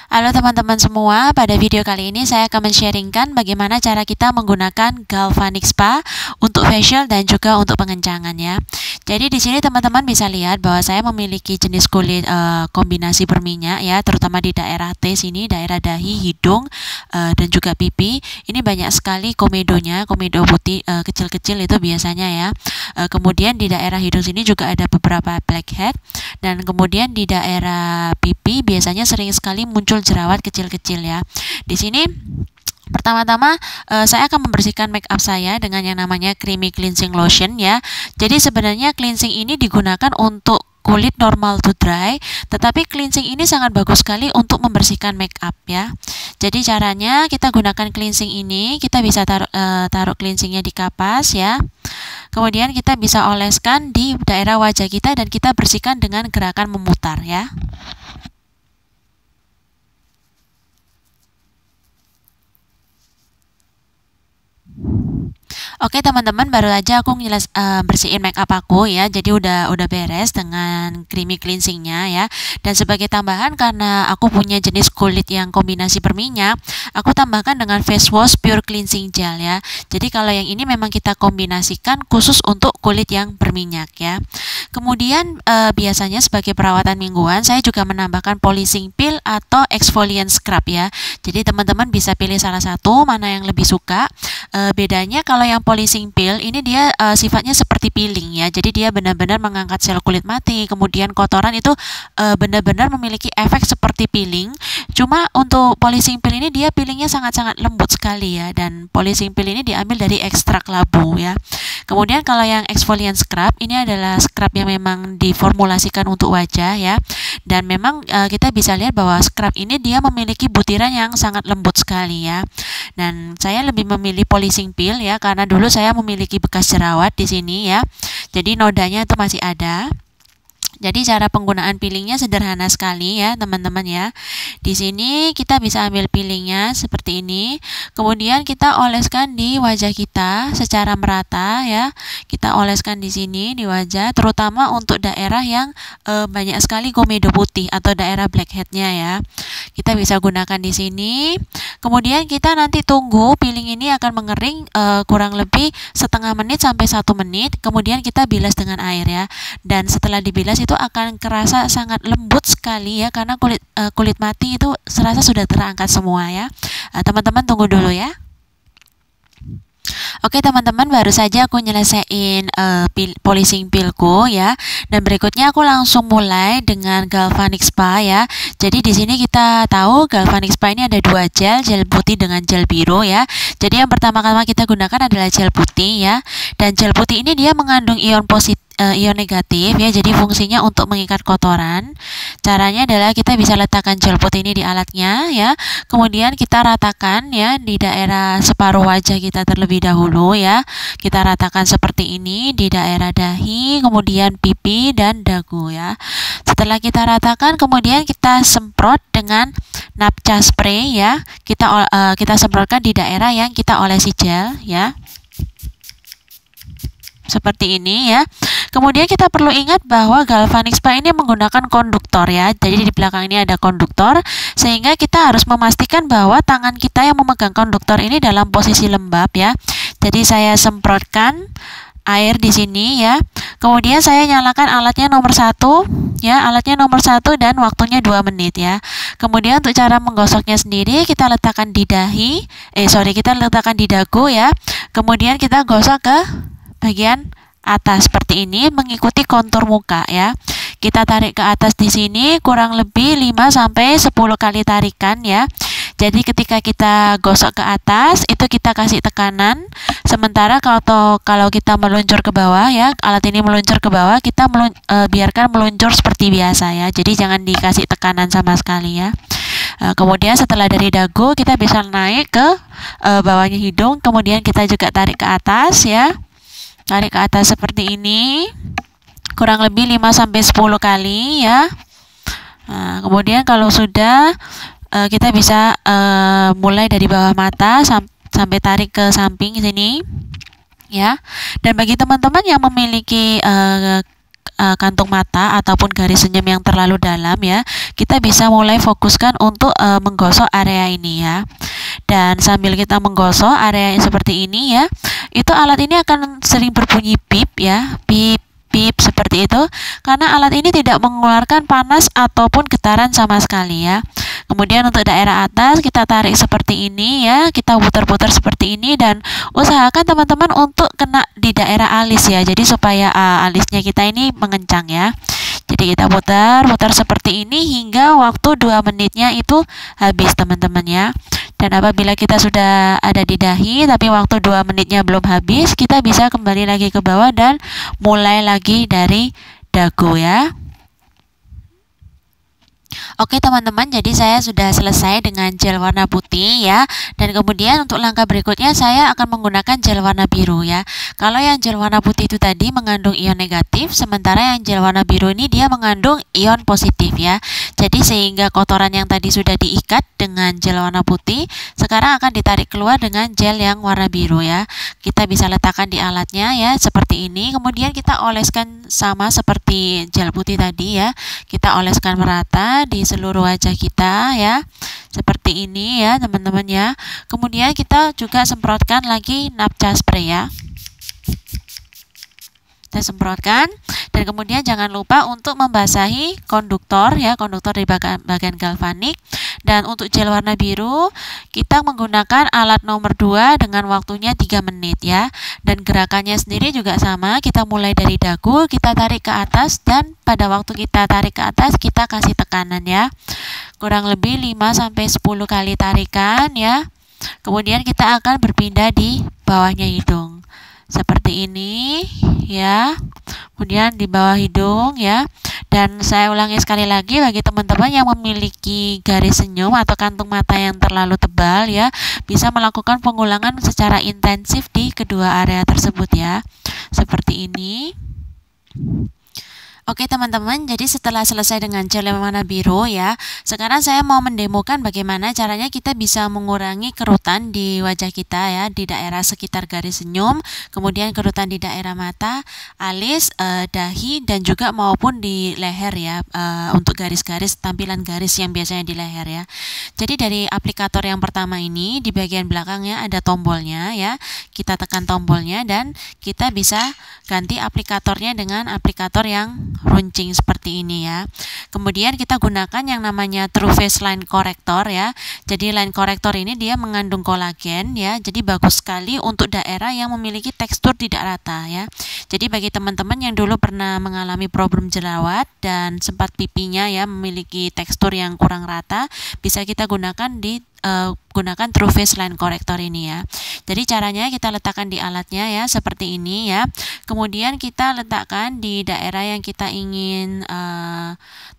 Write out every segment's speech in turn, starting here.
Halo teman-teman semua, pada video kali ini saya akan men-sharingkan bagaimana cara kita menggunakan galvanic spa untuk facial dan juga untuk pengencangan ya. Jadi di sini teman-teman bisa lihat bahwa saya memiliki jenis kulit kombinasi berminyak ya, terutama di daerah T sini, daerah dahi, hidung dan juga pipi. Ini banyak sekali komedonya, komedo putih kecil-kecil itu biasanya ya. Kemudian di daerah hidung sini juga ada beberapa blackhead, dan kemudian di daerah pipi biasanya sering sekali muncul jerawat kecil-kecil ya. Di sini pertama-tama saya akan membersihkan make up saya dengan yang namanya creamy cleansing lotion ya. Jadi sebenarnya cleansing ini digunakan untuk kulit normal to dry, tetapi cleansing ini sangat bagus sekali untuk membersihkan make up ya. Jadi caranya kita gunakan cleansing ini, kita bisa taruh cleansingnya di kapas ya. Kemudian kita bisa oleskan di daerah wajah kita dan kita bersihkan dengan gerakan memutar ya. Oke teman-teman, baru aja aku bersihin make up aku ya. Jadi udah beres dengan creamy cleansingnya ya. Dan sebagai tambahan, karena aku punya jenis kulit yang kombinasi berminyak, aku tambahkan dengan face wash pure cleansing gel ya. Jadi kalau yang ini memang kita kombinasikan khusus untuk kulit yang berminyak ya. Kemudian biasanya sebagai perawatan mingguan saya juga menambahkan polishing peel atau exfoliant scrub ya. Jadi teman-teman bisa pilih salah satu mana yang lebih suka. Bedanya kalau yang polishing peel ini dia sifatnya seperti peeling ya. Jadi dia benar-benar mengangkat sel kulit mati, kemudian kotoran itu benar-benar memiliki efek seperti peeling. Cuma untuk polishing peel ini dia peelingnya sangat-sangat lembut sekali ya, dan polishing peel ini diambil dari ekstrak labu ya. Kemudian kalau yang exfoliant scrub ini adalah scrub yang memang diformulasikan untuk wajah ya. Dan memang kita bisa lihat bahwa scrub ini dia memiliki butiran yang sangat lembut sekali ya. Dan saya lebih memilih polishing peel ya, karena dulu saya memiliki bekas jerawat di sini ya. Jadi nodanya itu masih ada. Jadi cara penggunaan peelingnya sederhana sekali ya teman-teman ya. Di sini kita bisa ambil peelingnya seperti ini. Kemudian kita oleskan di wajah kita secara merata ya. Kita oleskan di sini di wajah, terutama untuk daerah yang banyak sekali komedo putih atau daerah blackheadnya ya. Kita bisa gunakan di sini. Kemudian kita nanti tunggu peeling ini akan mengering kurang lebih setengah menit sampai 1 menit. Kemudian kita bilas dengan air ya. Dan setelah dibilas itu akan kerasa sangat lembut sekali ya, karena kulit mati itu serasa sudah terangkat semua ya. Teman-teman tunggu dulu ya. Oke teman-teman, baru saja aku nyelesain polishing peelku ya, dan berikutnya aku langsung mulai dengan galvanic spa ya. Jadi di sini kita tahu galvanic spa ini ada dua gel putih dengan gel biru ya. Jadi yang pertama-tama kita gunakan adalah gel putih ya, dan gel putih ini dia mengandung ion negatif ya, jadi fungsinya untuk mengikat kotoran. Caranya adalah kita bisa letakkan gel putih ini di alatnya ya, kemudian kita ratakan ya di daerah separuh wajah kita terlebih dahulu ya. Kita ratakan seperti ini di daerah dahi, kemudian pipi dan dagu ya. Setelah kita ratakan, kemudian kita semprot dengan napcha spray ya. Kita semprotkan di daerah yang kita olesi gel ya, seperti ini ya. Kemudian kita perlu ingat bahwa galvanic spa ini menggunakan konduktor ya. Jadi di belakang ini ada konduktor, sehingga kita harus memastikan bahwa tangan kita yang memegang konduktor ini dalam posisi lembab ya. Jadi saya semprotkan air di sini ya. Kemudian saya nyalakan alatnya nomor 1 ya, alatnya nomor 1 dan waktunya 2 menit ya. Kemudian untuk cara menggosoknya sendiri kita letakkan di kita letakkan di dagu ya. Kemudian kita gosok ke bagian atas seperti ini mengikuti kontur muka ya. Kita tarik ke atas di sini kurang lebih 5 sampai 10 kali tarikan ya. Jadi ketika kita gosok ke atas itu kita kasih tekanan. Sementara kalau kita meluncur ke bawah ya, alat ini meluncur ke bawah, kita biarkan meluncur seperti biasa ya. Jadi jangan dikasih tekanan sama sekali ya. Kemudian setelah dari dagu kita bisa naik ke bawahnya hidung, kemudian kita juga tarik ke atas ya. Tarik ke atas seperti ini kurang lebih 5-10 kali ya. Nah, kemudian kalau sudah kita bisa mulai dari bawah mata sampai tarik ke samping sini ya. Dan bagi teman-teman yang memiliki kantung mata ataupun garis senyum yang terlalu dalam ya, kita bisa mulai fokuskan untuk menggosok area ini ya. Dan sambil kita menggosok area yang seperti ini ya, itu alat ini akan sering berbunyi pip ya, pip pip seperti itu, karena alat ini tidak mengeluarkan panas ataupun getaran sama sekali ya. Kemudian untuk daerah atas kita tarik seperti ini ya, kita putar-putar seperti ini, dan usahakan teman-teman untuk kena di daerah alis ya, jadi supaya alisnya kita ini mengencang ya. Jadi kita putar seperti ini hingga waktu 2 menitnya itu habis teman-teman ya. Dan apabila kita sudah ada di dahi tapi waktu 2 menitnya belum habis, kita bisa kembali lagi ke bawah dan mulai lagi dari dagu ya. Oke teman-teman, jadi saya sudah selesai dengan gel warna putih ya. Dan kemudian untuk langkah berikutnya saya akan menggunakan gel warna biru ya. Kalau yang gel warna putih itu tadi mengandung ion negatif, sementara yang gel warna biru ini dia mengandung ion positif ya. Jadi sehingga kotoran yang tadi sudah diikat dengan gel warna putih, sekarang akan ditarik keluar dengan gel yang warna biru ya. Kita bisa letakkan di alatnya ya, seperti ini. Kemudian kita oleskan sama seperti gel putih tadi ya. Kita oleskan merata di seluruh wajah kita ya, seperti ini ya teman-teman ya. Kemudian kita juga semprotkan lagi napcha spray ya, kita semprotkan. Dan kemudian jangan lupa untuk membasahi konduktor ya, konduktor di bagian galvanik. Dan untuk gel warna biru kita menggunakan alat nomor 2 dengan waktunya 3 menit ya. Dan gerakannya sendiri juga sama, kita mulai dari dagu, kita tarik ke atas, dan pada waktu kita tarik ke atas kita kasih tekanan ya, kurang lebih 5-10 kali tarikan ya. Kemudian kita akan berpindah di bawahnya hidung seperti ini ya, kemudian di bawah hidung ya. Dan saya ulangi sekali lagi, bagi teman-teman yang memiliki garis senyum atau kantung mata yang terlalu tebal ya, bisa melakukan pengulangan secara intensif di kedua area tersebut ya, seperti ini. Oke teman-teman, jadi setelah selesai dengan gel warna biru ya, sekarang saya mau mendemokan bagaimana caranya kita bisa mengurangi kerutan di wajah kita ya, di daerah sekitar garis senyum, kemudian kerutan di daerah mata, alis, dahi, dan juga maupun di leher ya, untuk garis-garis, tampilan garis yang biasanya di leher ya. Jadi dari aplikator yang pertama ini, di bagian belakangnya ada tombolnya ya, kita tekan tombolnya dan kita bisa ganti aplikatornya dengan aplikator yang runcing seperti ini ya. Kemudian kita gunakan yang namanya True Face Line Corrector ya. Jadi line corrector ini dia mengandung kolagen ya. Jadi bagus sekali untuk daerah yang memiliki tekstur tidak rata ya. Jadi bagi teman-teman yang dulu pernah mengalami problem jerawat dan sempat pipinya ya memiliki tekstur yang kurang rata, bisa kita gunakan gunakan True Face Line Corrector ini ya. Jadi caranya kita letakkan di alatnya ya, seperti ini ya. Kemudian kita letakkan di daerah yang kita ingin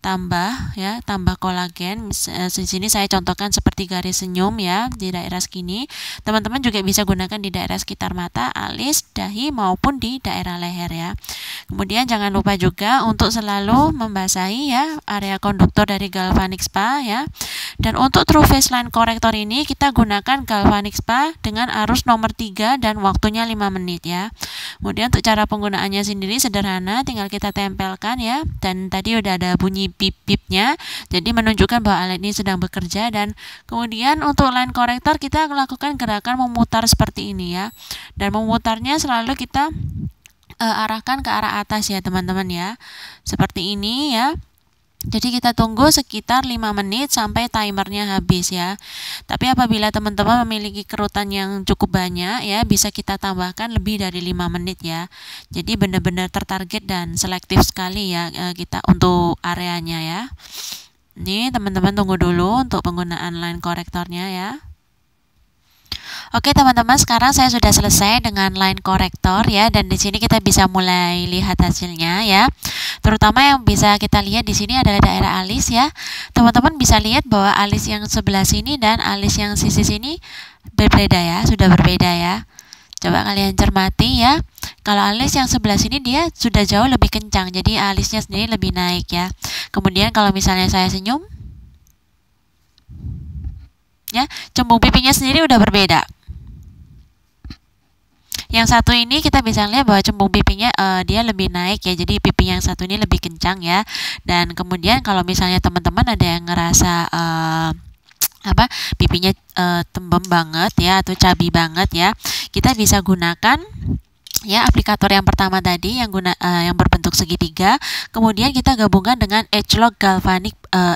tambah ya, tambah kolagen. Di sini saya contohkan seperti garis senyum ya, di daerah segini. Teman-teman juga bisa gunakan di daerah sekitar mata, alis, dahi maupun di daerah leher ya. Kemudian jangan lupa juga untuk selalu membasahi ya area konduktor dari Galvanic Spa ya. Dan untuk True Face Line Corrector ini kita gunakan Galvanic Spa dengan arus nomor 3 dan waktunya 5 menit ya. Kemudian untuk cara penggunaannya sendiri sederhana, tinggal kita tempelkan ya. Dan tadi udah ada bunyi pip-pipnya, jadi menunjukkan bahwa alat ini sedang bekerja. Dan kemudian untuk line corrector kita melakukan gerakan memutar seperti ini ya. Dan memutarnya selalu kita arahkan ke arah atas ya teman-teman ya, seperti ini ya. Jadi kita tunggu sekitar 5 menit sampai timernya habis ya. Tapi apabila teman-teman memiliki kerutan yang cukup banyak ya, bisa kita tambahkan lebih dari 5 menit ya. Jadi benar-benar tertarget dan selektif sekali ya kita untuk areanya ya. Ini teman-teman tunggu dulu untuk penggunaan line korektornya ya. Oke teman-teman, sekarang saya sudah selesai dengan line korektor ya, dan di sini kita bisa mulai lihat hasilnya ya. Terutama yang bisa kita lihat di sini adalah daerah alis ya. Teman-teman bisa lihat bahwa alis yang sebelah sini dan alis yang sisi sini berbeda ya, sudah berbeda ya. Coba kalian cermati ya. Kalau alis yang sebelah sini dia sudah jauh lebih kencang, jadi alisnya sendiri lebih naik ya. Kemudian kalau misalnya saya senyum ya, cembung pipinya sendiri udah berbeda. Yang satu ini kita bisa lihat bahwa cembung pipinya dia lebih naik ya, jadi pipi yang satu ini lebih kencang ya. Dan kemudian kalau misalnya teman-teman ada yang ngerasa pipinya tembem banget ya atau cabi banget ya, kita bisa gunakan ya aplikator yang pertama tadi yang berbentuk segitiga, kemudian kita gabungkan dengan Agelock Galvanic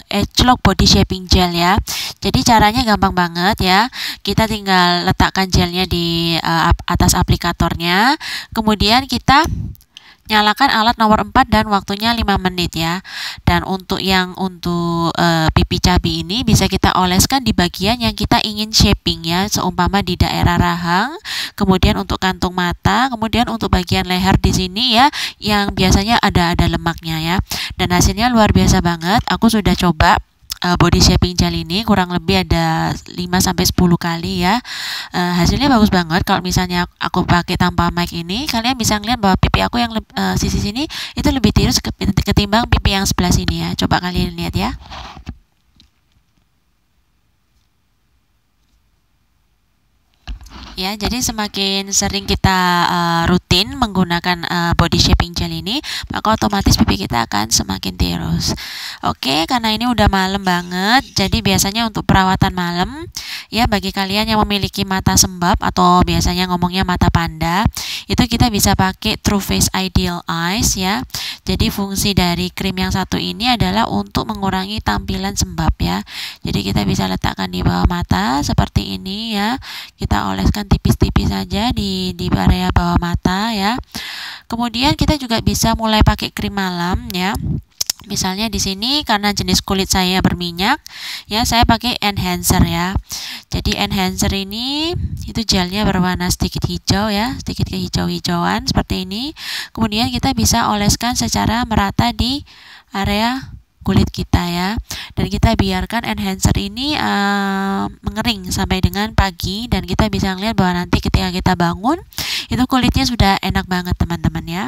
Agelock Body Shaping Gel ya. Jadi caranya gampang banget ya, kita tinggal letakkan gelnya di atas aplikatornya, kemudian kita nyalakan alat nomor 4 dan waktunya 5 menit ya. Dan untuk pipi cabi ini bisa kita oleskan di bagian yang kita ingin shaping ya, seumpama di daerah rahang, kemudian untuk kantung mata, kemudian untuk bagian leher di sini ya, yang biasanya ada lemaknya ya. Dan hasilnya luar biasa banget. Aku sudah coba body shaping gel ini kurang lebih ada 5-10 kali ya. Hasilnya bagus banget. Kalau misalnya aku pakai tanpa mic ini, kalian bisa ngeliat bahwa pipi aku yang sisi sini itu lebih tirus ketimbang pipi yang sebelah sini ya. Coba kalian lihat ya. Ya, jadi semakin sering kita rutin menggunakan body shaping gel ini, maka otomatis pipi kita akan semakin tirus. Oke, karena ini udah malam banget, jadi biasanya untuk perawatan malam, ya bagi kalian yang memiliki mata sembab atau biasanya ngomongnya mata panda, itu kita bisa pakai Tru Face Ideal Eyes ya. Jadi fungsi dari krim yang satu ini adalah untuk mengurangi tampilan sembab ya. Jadi kita bisa letakkan di bawah mata seperti ini ya. Kita oleskan tipis-tipis saja di area bawah mata ya. Kemudian kita juga bisa mulai pakai krim malam ya. Misalnya di sini karena jenis kulit saya berminyak ya, saya pakai enhancer ya. Jadi enhancer ini itu gelnya berwarna sedikit hijau ya, sedikit kehijau-hijauan seperti ini. Kemudian kita bisa oleskan secara merata di area kulit kita ya, dan kita biarkan enhancer ini mengering sampai dengan pagi, dan kita bisa lihat bahwa nanti ketika kita bangun itu kulitnya sudah enak banget teman-teman ya,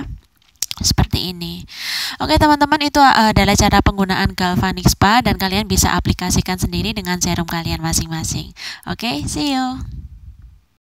seperti ini. Oke teman-teman, itu adalah cara penggunaan Galvanic Spa dan kalian bisa aplikasikan sendiri dengan serum kalian masing-masing. Oke, see you.